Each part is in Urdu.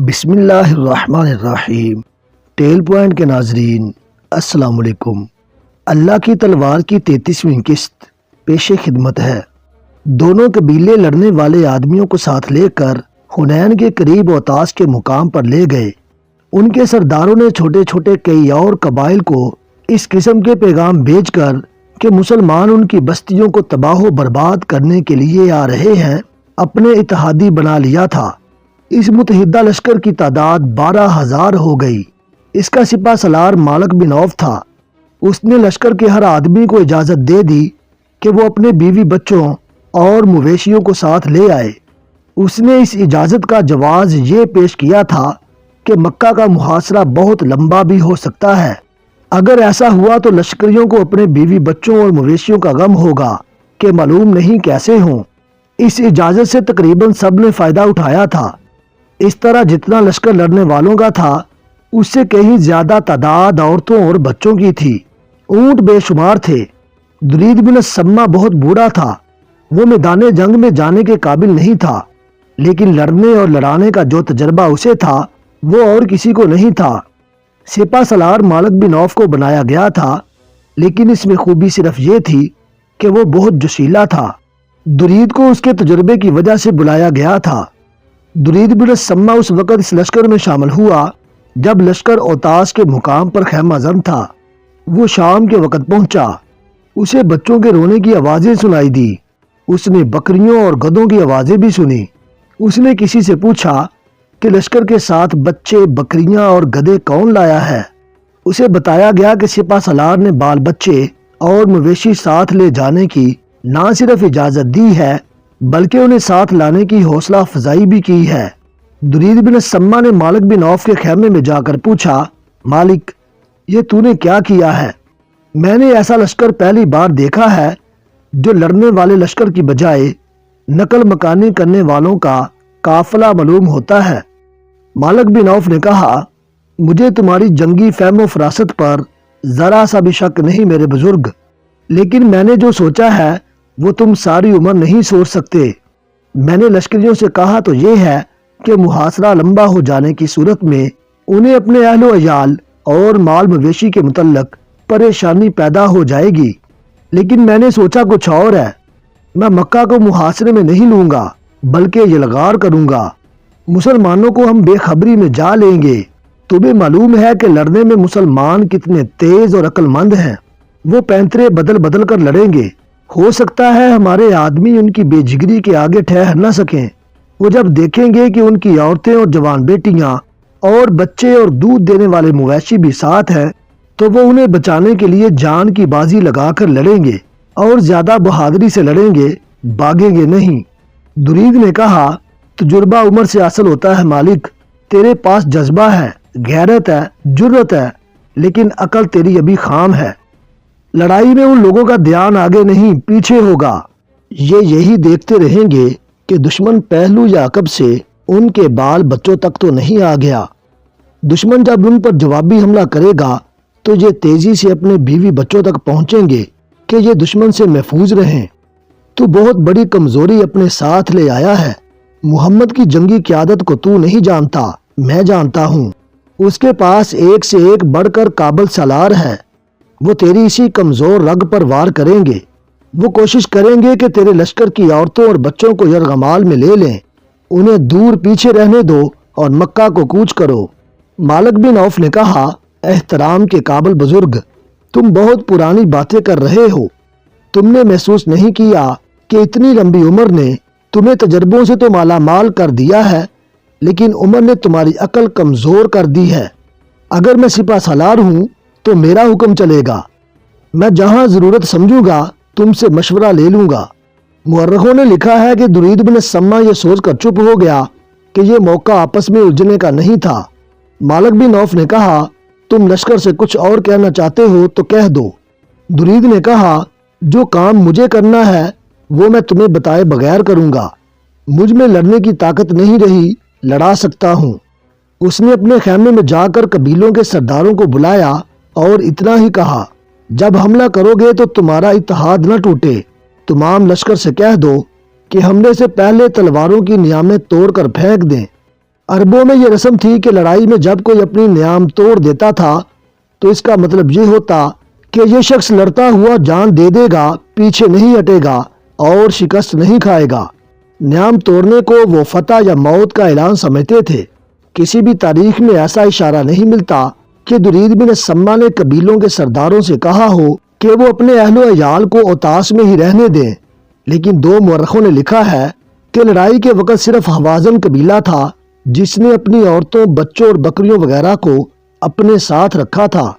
بسم اللہ الرحمن الرحیم۔ ٹیل پوائنٹ کے ناظرین السلام علیکم۔ اللہ کی تلوار کی 33ویں قسط پیش خدمت ہے۔ دونوں قبیلے لڑنے والے آدمیوں کو ساتھ لے کر حنین کے قریب اوتاس کے مقام پر لے گئے۔ ان کے سرداروں نے چھوٹے چھوٹے کئی اور قبائل کو اس قسم کے پیغام بھیج کر کہ مسلمان ان کی بستیوں کو تباہ و برباد کرنے کے لیے آ رہے ہیں، اپنے اتحادی بنا لیا تھا۔ اس متحدہ لشکر کی تعداد 12,000 ہو گئی۔ اس کا سپہ سالار مالک بن عوف تھا۔ اس نے لشکر کے ہر آدمی کو اجازت دے دی کہ وہ اپنے بیوی بچوں اور مویشیوں کو ساتھ لے آئے۔ اس نے اس اجازت کا جواز یہ پیش کیا تھا کہ مکہ کا محاصرہ بہت لمبا بھی ہو سکتا ہے۔ اگر ایسا ہوا تو لشکریوں کو اپنے بیوی بچوں اور مویشیوں کا غم ہوگا کہ معلوم نہیں کیسے ہوں۔ اس اجازت سے تقریباً سب نے فائدہ اٹھایا تھا۔ اس طرح جتنا لشکر لڑنے والوں کا تھا اس سے کہیں زیادہ تعداد عورتوں اور بچوں کی تھی۔ اونٹ بے شمار تھے۔ درید بن السمہ بہت بوڑھا تھا۔ وہ میدان جنگ میں جانے کے قابل نہیں تھا، لیکن لڑنے اور لڑانے کا جو تجربہ اسے تھا وہ اور کسی کو نہیں تھا۔ سپہ سالار مالک بن عوف کو بنایا گیا تھا، لیکن اس میں خوبی صرف یہ تھی کہ وہ بہت جوشیلا تھا۔ درید کو اس کے تجربے کی وجہ سے بلایا گیا تھا۔ درید بن السمہ اس وقت اس لشکر میں شامل ہوا جب لشکر اوتاس کے مقام پر خیمہ زن تھا۔ وہ شام کے وقت پہنچا۔ اسے بچوں کے رونے کی آوازیں سنائی دی۔ اس نے بکریوں اور گدھوں کی آوازیں بھی سنی۔ اس نے کسی سے پوچھا کہ لشکر کے ساتھ بچے، بکریاں اور گدھے کون لایا ہے؟ اسے بتایا گیا کہ سپہ سالار نے بال بچے اور مویشی ساتھ لے جانے کی نہ صرف اجازت دی ہے بلکہ انہیں ساتھ لانے کی حوصلہ افزائی بھی کی ہے۔ درید بن السمہ نے مالک بن عوف کے خیمے میں جا کر پوچھا، مالک، یہ تو نے کیا کیا ہے؟ میں نے ایسا لشکر پہلی بار دیکھا ہے جو لڑنے والے لشکر کی بجائے نقل مکانی کرنے والوں کا قافلہ معلوم ہوتا ہے۔ مالک بن عوف نے کہا، مجھے تمہاری جنگی فہم و فراست پر ذرا سا بھی شک نہیں میرے بزرگ، لیکن میں نے جو سوچا ہے وہ تم ساری عمر نہیں سوچ سکتے۔ میں نے لشکریوں سے کہا تو یہ ہے کہ محاصرہ لمبا ہو جانے کی صورت میں انہیں اپنے اہل و عیال اور مال مویشی کے متعلق پریشانی پیدا ہو جائے گی، لیکن میں نے سوچا کچھ اور ہے۔ میں مکہ کو محاصرے میں نہیں لوں گا بلکہ یلغار کروں گا۔ مسلمانوں کو ہم بے خبری میں جا لیں گے۔ تمہیں معلوم ہے کہ لڑنے میں مسلمان کتنے تیز اور عقل مند ہیں۔ وہ پینترے بدل بدل کر لڑیں گے۔ ہو سکتا ہے ہمارے آدمی ان کی بے جگری کے آگے ٹھہر نہ سکیں۔ وہ جب دیکھیں گے کہ ان کی عورتیں اور جوان بیٹیاں اور بچے اور دودھ دینے والے مویشی بھی ساتھ ہیں تو وہ انہیں بچانے کے لیے جان کی بازی لگا کر لڑیں گے اور زیادہ بہادری سے لڑیں گے، بھاگیں گے نہیں۔ درید نے کہا، تجربہ عمر سے حاصل ہوتا ہے مالک۔ تیرے پاس جذبہ ہے، غیرت ہے، جرت ہے، لیکن عقل تیری ابھی خام ہے۔ لڑائی میں ان لوگوں کا دھیان آگے نہیں پیچھے ہوگا۔ یہ یہی دیکھتے رہیں گے کہ دشمن پہلو یا عقب سے ان کے بال بچوں تک تو نہیں آ گیا۔ دشمن جب ان پر جوابی حملہ کرے گا تو یہ تیزی سے اپنے بیوی بچوں تک پہنچیں گے کہ یہ دشمن سے محفوظ رہیں۔ تو بہت بڑی کمزوری اپنے ساتھ لے آیا ہے۔ محمد کی جنگی قیادت کو تو نہیں جانتا، میں جانتا ہوں۔ اس کے پاس ایک سے ایک بڑھ کر قابل سالار ہے۔ وہ تیری اسی کمزور رگ پر وار کریں گے۔ وہ کوشش کریں گے کہ تیرے لشکر کی عورتوں اور بچوں کو یرغمال میں لے لیں۔ انہیں دور پیچھے رہنے دو اور مکہ کو کوچ کرو۔ مالک بن عوف نے کہا، احترام کے قابل بزرگ، تم بہت پرانی باتیں کر رہے ہو۔ تم نے محسوس نہیں کیا کہ اتنی لمبی عمر نے تمہیں تجربوں سے تو مالا مال کر دیا ہے، لیکن عمر نے تمہاری عقل کمزور کر دی ہے۔ اگر میں سپہ سالار ہوں تو میرا حکم چلے گا۔ میں جہاں ضرورت سمجھوں گا تم سے مشورہ لے لوں گا۔ مورخوں نے لکھا ہے کہ درید بن السمہ یہ سوچ کر چپ ہو گیا کہ یہ موقع آپس میں الجھنے کا نہیں تھا۔ مالک بن عوف نے کہا، تم لشکر سے کچھ اور کہنا چاہتے ہو تو کہہ دو۔ درید نے کہا، جو کام مجھے کرنا ہے وہ میں تمہیں بتائے بغیر کروں گا۔ مجھ میں لڑنے کی طاقت نہیں رہی، لڑا سکتا ہوں۔ اس نے اپنے خیمے میں جا کر قبیلوں کے سرداروں کو بلایا اور اتنا ہی کہا، جب حملہ کرو گے تو تمہارا اتحاد نہ ٹوٹے۔ تمام لشکر سے کہہ دو کہ حملے سے پہلے تلواروں کی نیامیں توڑ کر پھینک دیں۔ عربوں میں یہ رسم تھی کہ لڑائی میں جب کوئی اپنی نیام توڑ دیتا تھا تو اس کا مطلب یہ ہوتا کہ یہ شخص لڑتا ہوا جان دے دے گا، پیچھے نہیں ہٹے گا اور شکست نہیں کھائے گا۔ نیام توڑنے کو وہ فتح یا موت کا اعلان سمجھتے تھے۔ کسی بھی تاریخ میں ایسا اشارہ نہیں ملتا کہ درید بن سما نے قبیلوں کے سرداروں سے کہا ہو کہ وہ اپنے اہل و عیال کو اوتاس میں ہی رہنے دیں، لیکن دو مورخوں نے لکھا ہے کہ لڑائی کے وقت صرف حوازن قبیلہ تھا جس نے اپنی عورتوں، بچوں اور بکریوں وغیرہ کو اپنے ساتھ رکھا تھا۔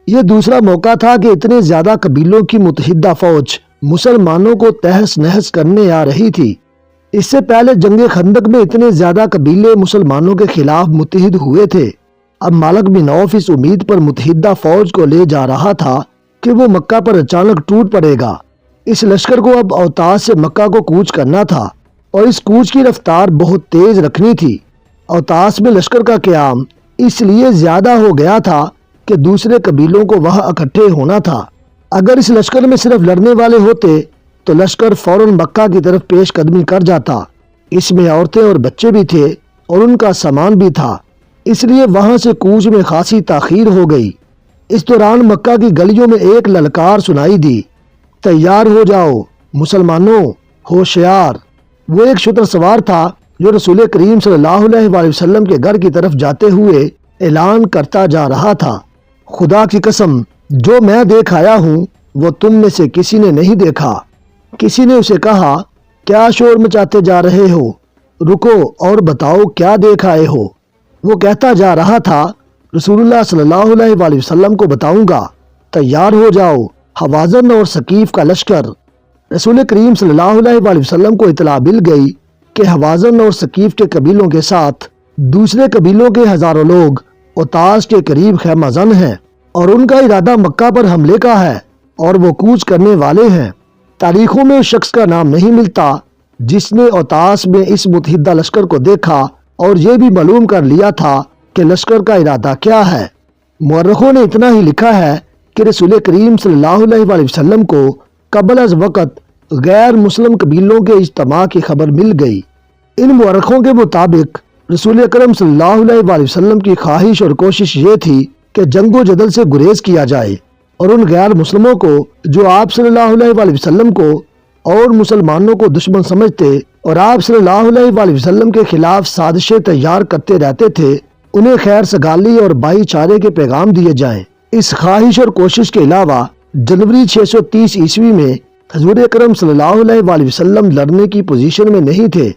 یہ دوسرا موقع تھا کہ اتنے زیادہ قبیلوں کی متحدہ فوج مسلمانوں کو تہس نہس کرنے آ رہی تھی۔ اس سے پہلے جنگ خندق میں اتنے زیادہ قبیلے مسلمانوں کے خلاف متحد ہوئے تھے۔ اب مالک بن عوف اس امید پر متحدہ فوج کو لے جا رہا تھا کہ وہ مکہ پر اچانک ٹوٹ پڑے گا۔ اس لشکر کو اب اوتاس سے مکہ کو کوچ کرنا تھا اور اس کوچ کی رفتار بہت تیز رکھنی تھی۔ اوتاس میں لشکر کا قیام اس لیے زیادہ ہو گیا تھا کہ دوسرے قبیلوں کو وہاں اکٹھے ہونا تھا۔ اگر اس لشکر میں صرف لڑنے والے ہوتے تو لشکر فوراً مکہ کی طرف پیش قدمی کر جاتا۔ اس میں عورتیں اور بچے بھی تھے اور ان کا سامان بھی تھا، اس لیے وہاں سے کوچ میں خاصی تاخیر ہو گئی۔ اس دوران مکہ کی گلیوں میں ایک للکار سنائی دی، تیار ہو جاؤ مسلمانوں، ہوشیار۔ وہ ایک شتر سوار تھا جو رسول کریم صلی اللہ علیہ وآلہ وسلم کے گھر کی طرف جاتے ہوئے اعلان کرتا جا رہا تھا، خدا کی قسم جو میں دیکھ آیا ہوں وہ تم میں سے کسی نے نہیں دیکھا۔ کسی نے اسے کہا، کیا شور مچاتے جا رہے ہو؟ رکو اور بتاؤ کیا دیکھ آئے ہو؟ وہ کہتا جا رہا تھا، رسول اللہ صلی اللہ علیہ وآلہ وسلم کو بتاؤں گا، تیار ہو جاؤ، حوازن اور ثقیف کا لشکر۔ رسول کریم صلی اللہ علیہ وآلہ وسلم کو اطلاع مل گئی کہ حوازن اور ثقیف کے قبیلوں کے ساتھ دوسرے قبیلوں کے ہزاروں لوگ اوتاس کے قریب خیمہ زن ہیں اور ان کا ارادہ مکہ پر حملے کا ہے اور وہ کوچ کرنے والے ہیں۔ تاریخوں میں اس شخص کا نام نہیں ملتا جس نے اوتاس میں اس متحدہ لشکر کو دیکھا اور یہ بھی معلوم کر لیا تھا کہ لشکر کا ارادہ کیا ہے۔ مورخوں نے اتنا ہی لکھا ہے کہ رسول کریم صلی اللہ علیہ وآلہ وسلم کو قبل از وقت غیر مسلم قبیلوں کے اجتماع کی خبر مل گئی۔ ان مورخوں کے مطابق رسول اکرم صلی اللہ علیہ وآلہ وسلم کی خواہش اور کوشش یہ تھی کہ جنگ و جدل سے گریز کیا جائے اور ان غیر مسلموں کو جو آپ صلی اللہ علیہ وآلہ وسلم کو اور مسلمانوں کو دشمن سمجھتے اور آپ صلی اللہ علیہ وآلہ وسلم کے خلاف سازشیں تیار کرتے رہتے تھے، انہیں خیر سگالی اور بھائی چارے کے پیغام دیے جائیں۔ اس خواہش اور کوشش کے علاوہ جنوری 630 عیسوی میں حضور اکرم صلی اللہ علیہ وآلہ وسلم لڑنے کی پوزیشن میں نہیں تھے،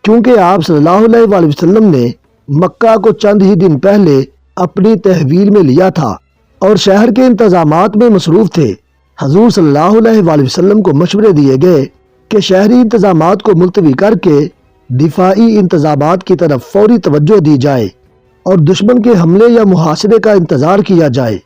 کیونکہ آپ صلی اللہ علیہ وآلہ وسلم نے مکہ کو چند ہی دن پہلے اپنی تحویل میں لیا تھا اور شہر کے انتظامات میں مصروف تھے۔ حضور صلی اللہ علیہ وآلہ وسلم کو مشورے دیے گئے کہ شہری انتظامات کو ملتوی کر کے دفاعی انتظامات کی طرف فوری توجہ دی جائے اور دشمن کے حملے یا محاصرے کا انتظار کیا جائے۔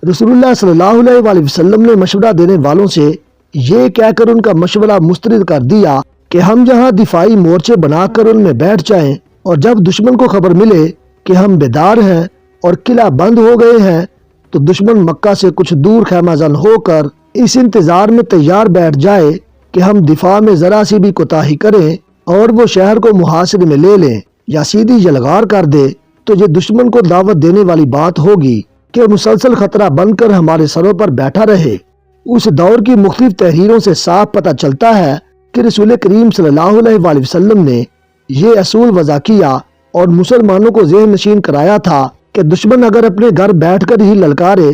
رسول اللہ صلی اللہ علیہ وآلہ وسلم نے مشورہ دینے والوں سے یہ کہہ کر ان کا مشورہ مسترد کر دیا کہ ہم یہاں دفاعی مورچے بنا کر ان میں بیٹھ جائیں اور جب دشمن کو خبر ملے کہ ہم بیدار ہیں اور قلعہ بند ہو گئے ہیں تو دشمن مکہ سے کچھ دور خیمہ زن ہو کر اس انتظار میں تیار بیٹھ جائے کہ ہم دفاع میں ذرا سی بھی کوتاہی کریں اور وہ شہر کو محاصرے میں لے لیں یا سیدھی یلغار کر دے تو یہ دشمن کو دعوت دینے والی بات ہوگی کہ مسلسل خطرہ بن کر ہمارے سروں پر بیٹھا رہے۔ اس دور کی مختلف تحریروں سے صاف پتہ چلتا ہے کہ رسول کریم صلی اللہ علیہ وآلہ وسلم نے یہ اصول وضع کیا اور مسلمانوں کو ذہن نشین کرایا تھا کہ دشمن اگر اپنے گھر بیٹھ کر ہی للکارے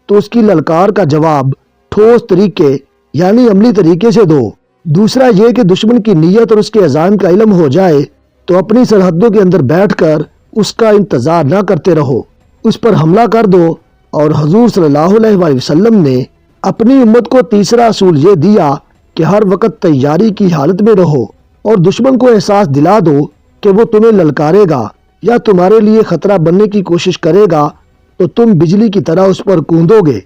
تو اس کی للکار کا جواب ٹھوس طریقے یعنی عملی طریقے سے دو۔ دوسرا یہ کہ دشمن کی نیت اور اس کے عزائم کا علم ہو جائے تو اپنی سرحدوں کے اندر بیٹھ کر اس کا انتظار نہ کرتے رہو، اس پر حملہ کر دو۔ اور حضور صلی اللہ علیہ وآلہ وسلم نے اپنی امت کو تیسرا اصول یہ دیا کہ ہر وقت تیاری کی حالت میں رہو اور دشمن کو احساس دلا دو کہ وہ تمہیں للکارے گا یا تمہارے لیے خطرہ بننے کی کوشش کرے گا تو تم بجلی کی طرح اس پر کوندو گے۔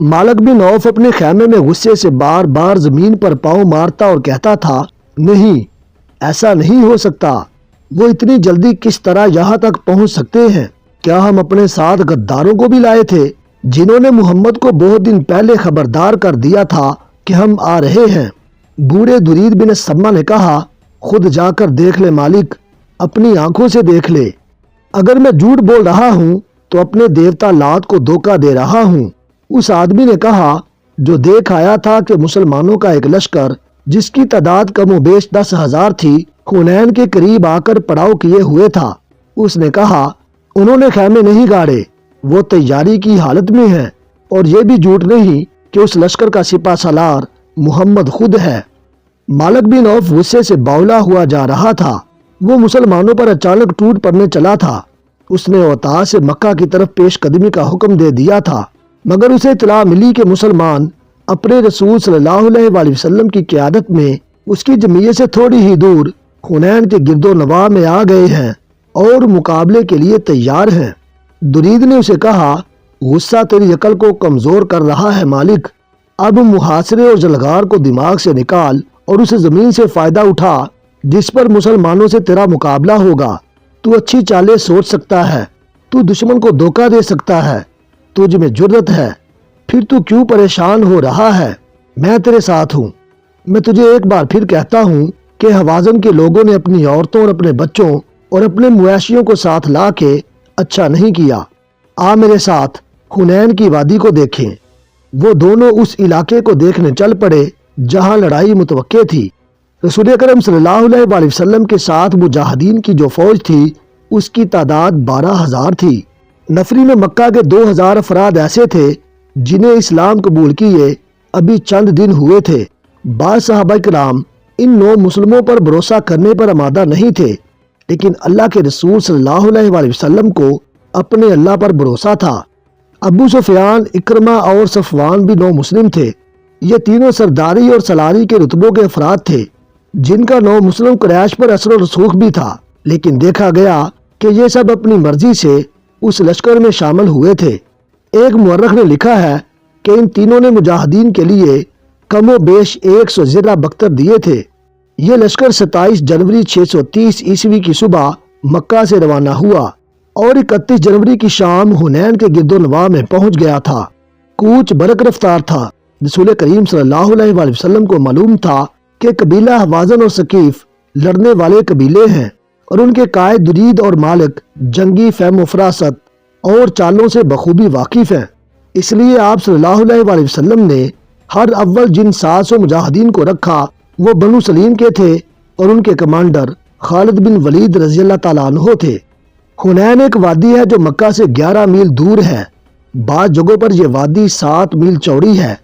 مالک بن عوف اپنے خیمے میں غصے سے بار بار زمین پر پاؤں مارتا اور کہتا تھا، نہیں، ایسا نہیں ہو سکتا، وہ اتنی جلدی کس طرح یہاں تک پہنچ سکتے ہیں؟ کیا ہم اپنے ساتھ غداروں کو بھی لائے تھے جنہوں نے محمد کو بہت دن پہلے خبردار کر دیا تھا کہ ہم آ رہے ہیں؟ بوڑھے درید بن سما نے کہا، خود جا کر دیکھ لے مالک، اپنی آنکھوں سے دیکھ لے۔ اگر میں جھوٹ بول رہا ہوں تو اپنے دیوتا لات کو دھوکہ دے رہا ہوں۔ اس آدمی نے کہا جو دیکھ آیا تھا کہ مسلمانوں کا ایک لشکر جس کی تعداد کم و بیش 10,000 تھی حنین کے قریب آ کر پڑاؤ کیے ہوئے تھا۔ اس نے کہا انہوں نے خیمے نہیں گاڑے، وہ تیاری کی حالت میں ہیں، اور یہ بھی جھوٹ نہیں کہ اس لشکر کا سپہ سالار محمد خود ہے۔ مالک بن عوف غصے سے باولا ہوا جا رہا تھا۔ وہ مسلمانوں پر اچانک ٹوٹ پڑنے چلا تھا۔ اس نے اوطاس سے مکہ کی طرف پیش قدمی کا حکم دے دیا تھا، مگر اسے اطلاع ملی کہ مسلمان اپنے رسول صلی اللہ علیہ وآلہ وسلم کی قیادت میں اس کی جمعیت سے تھوڑی ہی دور حنین کے گرد و نواح میں آ گئے ہیں اور مقابلے کے لیے تیار ہیں۔ درید نے اسے کہا غصہ تیری عقل کو کمزور کر رہا ہے مالک، اب محاصرے اور جلغار کو دماغ سے نکال اور اسے زمین سے فائدہ اٹھا جس پر مسلمانوں سے تیرا مقابلہ ہوگا۔ تو اچھی چالیں سوچ سکتا ہے، تو دشمن کو دھوکہ دے سکتا ہے، تجھ میں جرت ہے، پھر تو کیوں پریشان ہو رہا ہے؟ میں تیرے ساتھ ہوں۔ میں تجھے ایک بار پھر کہتا ہوں کہ حوازن کے لوگوں نے اپنی عورتوں اور اپنے بچوں اور اپنے مویشیوں کو ساتھ لا کے اچھا نہیں کیا۔ آ میرے ساتھ حنین کی وادی کو دیکھیں۔ وہ دونوں اس علاقے کو دیکھنے چل پڑے جہاں لڑائی متوقع تھی۔ رسول اکرم صلی اللہ علیہ وآلہ وسلم کے ساتھ مجاہدین کی جو فوج تھی اس کی تعداد 12,000 تھی۔ نفری میں مکہ کے 2,000 افراد ایسے تھے جنہیں اسلام قبول کیے ابھی چند دن ہوئے تھے۔ بعض صحابہ کرام ان 9 مسلموں پر بھروسہ کرنے پر آمادہ نہیں تھے، لیکن اللہ کے رسول صلی اللہ علیہ وآلہ وسلم کو اپنے اللہ پر بھروسہ تھا۔ ابو سفیان، اکرمہ اور صفوان بھی 9 مسلم تھے۔ یہ تینوں سرداری اور سلاری کے رتبوں کے افراد تھے جن کا 9 مسلم قریش پر اثر و رسوخ بھی تھا، لیکن دیکھا گیا کہ یہ سب اپنی مرضی سے اس لشکر میں شامل ہوئے تھے۔ ایک مورخ نے لکھا ہے کہ ان تینوں نے مجاہدین کے لیے کم و بیش 100 زرہ بختر دیے تھے۔ یہ لشکر 27 جنوری 630 عیسوی کی صبح مکہ سے روانہ ہوا اور 31 جنوری کی شام حنین کے گرد و نواح میں پہنچ گیا تھا۔ کوچ برق رفتار تھا۔ رسول کریم صلی اللہ علیہ وآلہ وسلم کو معلوم تھا کہ قبیلہ حوازن اور ثقیف لڑنے والے قبیلے ہیں اور ان کے قائد درید اور مالک جنگی فہم و فراست اور چالوں سے بخوبی واقف ہیں۔ اس لیے آپ صلی اللہ علیہ وآلہ وسلم نے ہر اول جن 700 مجاہدین کو رکھا وہ بنو سلیم کے تھے اور ان کے کمانڈر خالد بن ولید رضی اللہ تعالیٰ عنہ تھے۔ حنین ایک وادی ہے جو مکہ سے 11 میل دور ہے۔ بعض جگہوں پر یہ وادی 7 میل چوڑی ہے،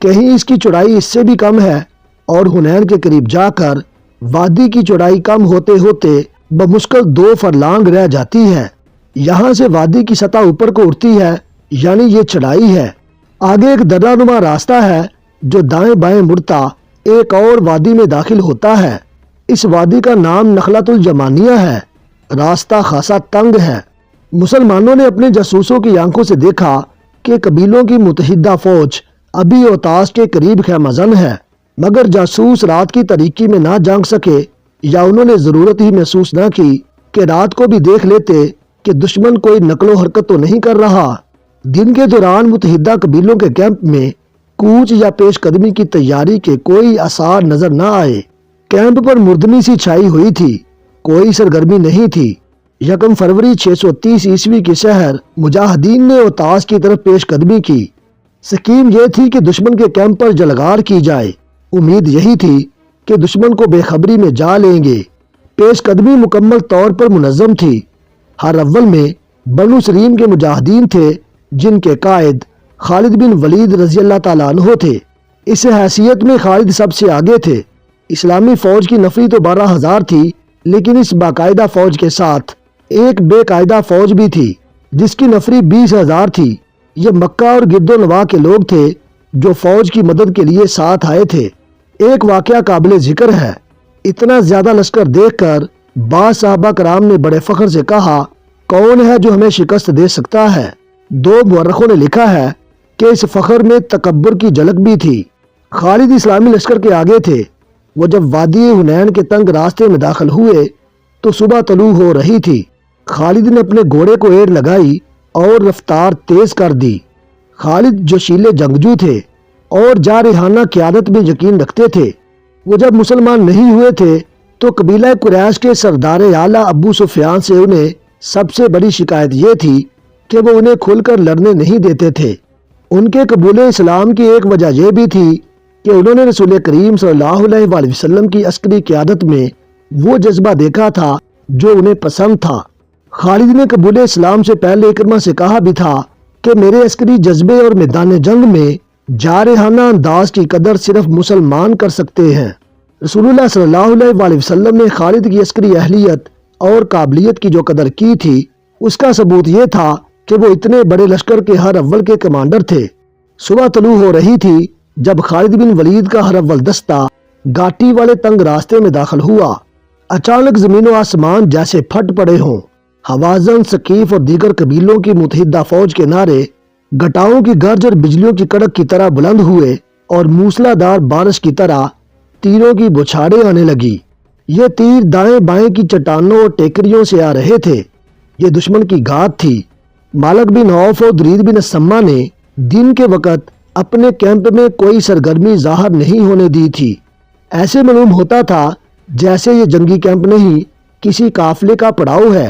کہیں اس کی چوڑائی اس سے بھی کم ہے، اور حنین کے قریب جا کر وادی کی چوڑائی کم ہوتے ہوتے بمشکل 2 فرلانگ رہ جاتی ہے۔ یہاں سے وادی کی سطح اوپر کو اٹھتی ہے، یعنی یہ چڑھائی ہے۔ آگے ایک درہ نما راستہ ہے جو دائیں بائیں مڑتا ایک اور وادی میں داخل ہوتا ہے۔ اس وادی کا نام نخلۃ الجمانیہ ہے۔ راستہ خاصا تنگ ہے۔ مسلمانوں نے اپنے جاسوسوں کی آنکھوں سے دیکھا کہ قبیلوں کی متحدہ فوج ابھی اوطاس کے قریب خیمہ زن ہے، مگر جاسوس رات کی تاریکی میں نہ جانگ سکے، یا انہوں نے ضرورت ہی محسوس نہ کی کہ رات کو بھی دیکھ لیتے کہ دشمن کوئی نقل و حرکت تو نہیں کر رہا۔ دن کے دوران متحدہ قبیلوں کے کیمپ میں کوچ یا پیش قدمی کی تیاری کے کوئی آثار نظر نہ آئے۔ کیمپ پر مردنی سی چھائی ہوئی تھی، کوئی سرگرمی نہیں تھی۔ 1 فروری 630 عیسوی کی سحر مجاہدین نے اوطاس کی طرف پیش قدمی کی۔ سکیم یہ تھی کہ دشمن کے کیمپ پر جلغار کی جائے۔ امید یہی تھی کہ دشمن کو بے خبری میں جا لیں گے۔ پیش قدمی مکمل طور پر منظم تھی۔ ہر اول میں بنو سلیم کے مجاہدین تھے جن کے قائد خالد بن ولید رضی اللہ تعالیٰ عنہ تھے۔ اس حیثیت میں خالد سب سے آگے تھے۔ اسلامی فوج کی نفری تو 12,000 تھی، لیکن اس باقاعدہ فوج کے ساتھ ایک بے قاعدہ فوج بھی تھی جس کی نفری 20,000 تھی۔ یہ مکہ اور گرد و نواح کے لوگ تھے جو فوج کی مدد کے لیے ساتھ آئے تھے۔ ایک واقعہ قابل ذکر ہے۔ اتنا زیادہ لشکر دیکھ کر بعض صحابہ کرام نے بڑے فخر سے کہا، کون ہے جو ہمیں شکست دے سکتا ہے؟ 2 مورخوں نے لکھا ہے کہ اس فخر میں تکبر کی جھلک بھی تھی۔ خالد اسلامی لشکر کے آگے تھے۔ وہ جب وادی حنین کے تنگ راستے میں داخل ہوئے تو صبح طلوع ہو رہی تھی۔ خالد نے اپنے گھوڑے کو ایڑ لگائی اور رفتار تیز کر دی۔ خالد جوشیلے جنگجو تھے اور جارحانہ قیادت میں یقین رکھتے تھے۔ وہ جب مسلمان نہیں ہوئے تھے تو قبیلہ قریش کے سردار اعلیٰ ابو سفیان سے انہیں سب سے بڑی شکایت یہ تھی کہ وہ انہیں کھل کر لڑنے نہیں دیتے تھے۔ ان کے قبول اسلام کی ایک وجہ یہ بھی تھی کہ انہوں نے رسول کریم صلی اللہ علیہ وآلہ وسلم کی عسکری قیادت میں وہ جذبہ دیکھا تھا جو انہیں پسند تھا۔ خالد نے قبول اسلام سے پہلے اکرمہ سے کہا بھی تھا کہ میرے عسکری جذبے اور میدان جنگ میں جارحانہ انداز کی قدر صرف مسلمان کر سکتے ہیں۔ رسول اللہ صلی اللہ علیہ وآلہ وسلم نے خالد کی عسکری اہلیت اور قابلیت کی جو قدر کی تھی اس کا ثبوت یہ تھا کہ وہ اتنے بڑے لشکر کے ہر اول کے کمانڈر تھے۔ صبح طلوع ہو رہی تھی جب خالد بن ولید کا ہر اول دستہ گاٹی والے تنگ راستے میں داخل ہوا۔ اچانک زمین و آسمان جیسے پھٹ پڑے ہوں۔ حوازن، ثقیف اور دیگر قبیلوں کی متحدہ فوج کے نعرے گٹاؤں کی گرج اور بجلیوں کی کڑک کی طرح بلند ہوئے اور موسلا دار بارش کی طرح تیروں کی بوچھاڑیں آنے لگی۔ یہ تیر دائیں بائیں کی چٹانوں اور ٹیکریوں سے آ رہے تھے۔ یہ دشمن کی گھات تھی۔ مالک بن عوف اور درید بن السما نے دن کے وقت اپنے کیمپ میں کوئی سرگرمی ظاہر نہیں ہونے دی تھی۔ ایسے معلوم ہوتا تھا جیسے یہ جنگی کیمپ نہیں، کسی قافلے کا پڑاؤ ہے۔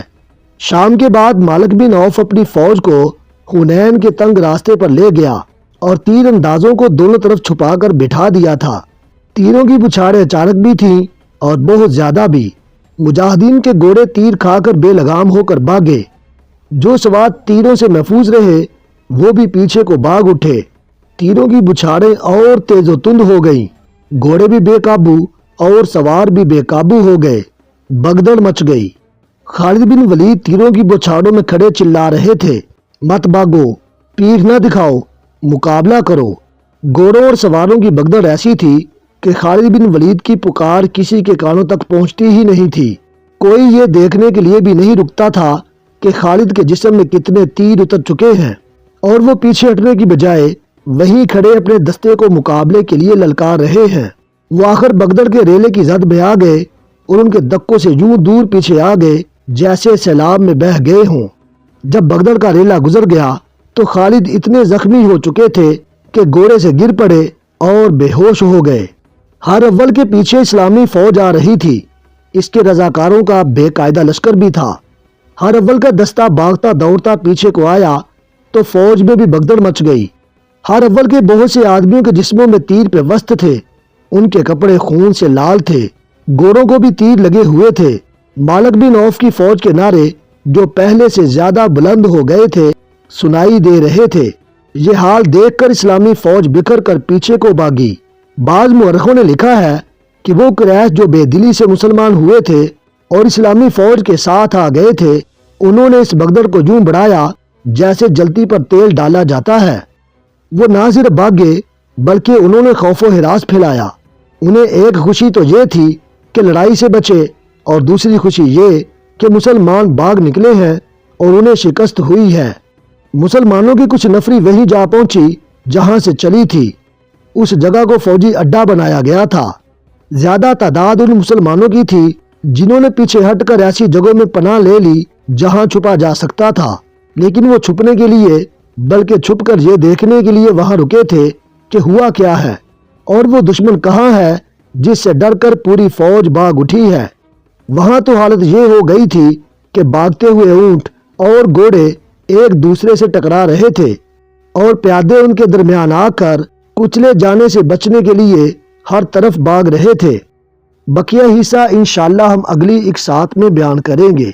شام کے بعد مالک بن عوف اپنی فوج کو حنین کے تنگ راستے پر لے گیا اور تیر اندازوں کو دونوں طرف چھپا کر بٹھا دیا تھا۔ تیروں کی بچھاڑیں اچانک بھی تھیں اور بہت زیادہ بھی۔ مجاہدین کے گھوڑے تیر کھا کر بے لگام ہو کر بھاگے۔ جو سوار تیروں سے محفوظ رہے وہ بھی پیچھے کو بھاگ اٹھے۔ تیروں کی بچھاڑیں اور تیز و تند ہو گئیں۔ گھوڑے بھی بے قابو اور سوار بھی بے قابو ہو گئے۔ بگدڑ مچ گئی۔ خالد بن ولید تیروں کی بوچھاڑوں میں کھڑے چلا رہے تھے، مت بھاگو، پیٹھ نہ دکھاؤ، مقابلہ کرو۔ گھوڑوں اور سواروں کی بگدڑ ایسی تھی کہ خالد بن ولید کی پکار کسی کے کانوں تک پہنچتی ہی نہیں تھی۔ کوئی یہ دیکھنے کے لیے بھی نہیں رکتا تھا کہ خالد کے جسم میں کتنے تیر اتر چکے ہیں، اور وہ پیچھے ہٹنے کی بجائے وہیں کھڑے اپنے دستے کو مقابلے کے لیے للکار رہے ہیں۔ وہ آخر بگدڑ کے ریلے کی زد میں آ گئے اور ان کے دکوں سے یوں دور پیچھے آ گئے جیسے سیلاب میں بہہ گئے ہوں۔ جب بگدڑ کا ریلا گزر گیا تو خالد اتنے زخمی ہو چکے تھے کہ گھوڑے سے گر پڑے اور بے ہوش ہو گئے۔ ہر اول کے پیچھے اسلامی فوج آ رہی تھی۔ اس کے رضاکاروں کا بے قاعدہ لشکر بھی تھا۔ ہر اول کا دستہ بھاگتا دوڑتا پیچھے کو آیا تو فوج میں بھی بگدڑ مچ گئی۔ ہر اول کے بہت سے آدمیوں کے جسموں میں تیر پہ وسط تھے۔ ان کے کپڑے خون سے لال تھے۔ گھوڑوں کو بھی تیر لگے ہوئے تھے۔ مالک بن عوف کی فوج کے نعرے جو پہلے سے زیادہ بلند ہو گئے تھے سنائی دے رہے تھے۔ یہ حال دیکھ کر اسلامی فوج بکھر کر پیچھے کو بھاگی۔ بعض مورخوں نے لکھا ہے کہ وہ قریش جو بے دلی سے مسلمان ہوئے تھے اور اسلامی فوج کے ساتھ آ گئے تھے، انہوں نے اس بگدڑ کو یوں بڑھایا جیسے جلتی پر تیل ڈالا جاتا ہے۔ وہ نہ صرف بھاگے بلکہ انہوں نے خوف و ہراس پھیلایا۔ انہیں ایک خوشی تو یہ تھی کہ لڑائی سے بچے، اور دوسری خوشی یہ کہ مسلمان بھاگ نکلے ہیں اور انہیں شکست ہوئی ہے۔ مسلمانوں کی کچھ نفری وہیں جا پہنچی جہاں سے چلی تھی۔ اس جگہ کو فوجی اڈا بنایا گیا تھا۔ زیادہ تعداد ان مسلمانوں کی تھی جنہوں نے پیچھے ہٹ کر ایسی جگہوں میں پناہ لے لی جہاں چھپا جا سکتا تھا، لیکن وہ چھپنے کے لیے بلکہ چھپ کر یہ دیکھنے کے لیے وہاں رکے تھے کہ ہوا کیا ہے اور وہ دشمن کہاں ہے جس سے ڈر کر پوری فوج بھاگ اٹھی ہے۔ وہاں تو حالت یہ ہو گئی تھی کہ بھاگتے ہوئے اونٹ اور گھوڑے ایک دوسرے سے ٹکرا رہے تھے اور پیادے ان کے درمیان آ کر کچلے جانے سے بچنے کے لیے ہر طرف بھاگ رہے تھے۔ بقیہ حصہ انشاءاللہ ہم اگلی اقساط میں بیان کریں گے۔